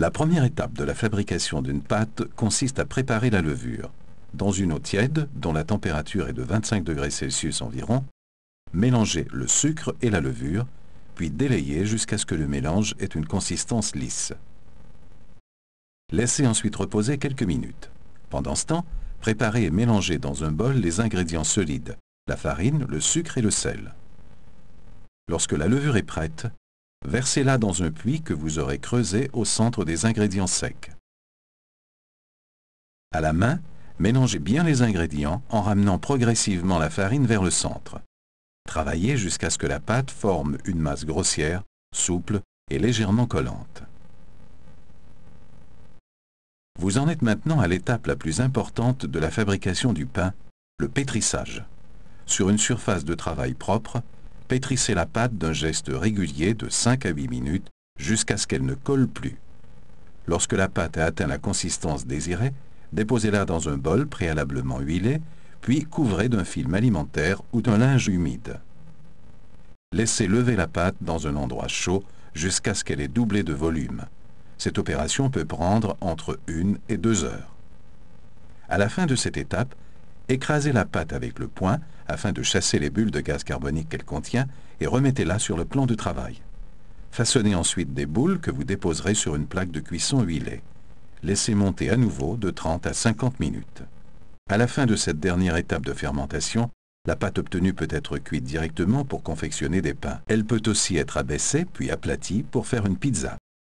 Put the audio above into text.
La première étape de la fabrication d'une pâte consiste à préparer la levure. Dans une eau tiède, dont la température est de 25 degrés Celsius environ, mélangez le sucre et la levure, puis délayez jusqu'à ce que le mélange ait une consistance lisse. Laissez ensuite reposer quelques minutes. Pendant ce temps, préparez et mélangez dans un bol les ingrédients solides, la farine, le sucre et le sel. Lorsque la levure est prête, versez-la dans un puits que vous aurez creusé au centre des ingrédients secs. À la main, mélangez bien les ingrédients en ramenant progressivement la farine vers le centre. Travaillez jusqu'à ce que la pâte forme une masse grossière, souple et légèrement collante. Vous en êtes maintenant à l'étape la plus importante de la fabrication du pain, le pétrissage. Sur une surface de travail propre, pétrissez la pâte d'un geste régulier de 5 à 8 minutes jusqu'à ce qu'elle ne colle plus. Lorsque la pâte a atteint la consistance désirée, déposez-la dans un bol préalablement huilé, puis couvrez d'un film alimentaire ou d'un linge humide. Laissez lever la pâte dans un endroit chaud jusqu'à ce qu'elle ait doublé de volume. Cette opération peut prendre entre 1 et 2 heures. À la fin de cette étape, écrasez la pâte avec le poing afin de chasser les bulles de gaz carbonique qu'elle contient et remettez-la sur le plan de travail. Façonnez ensuite des boules que vous déposerez sur une plaque de cuisson huilée. Laissez monter à nouveau de 30 à 50 minutes. À la fin de cette dernière étape de fermentation, la pâte obtenue peut être cuite directement pour confectionner des pains. Elle peut aussi être abaissée puis aplatie pour faire une pizza.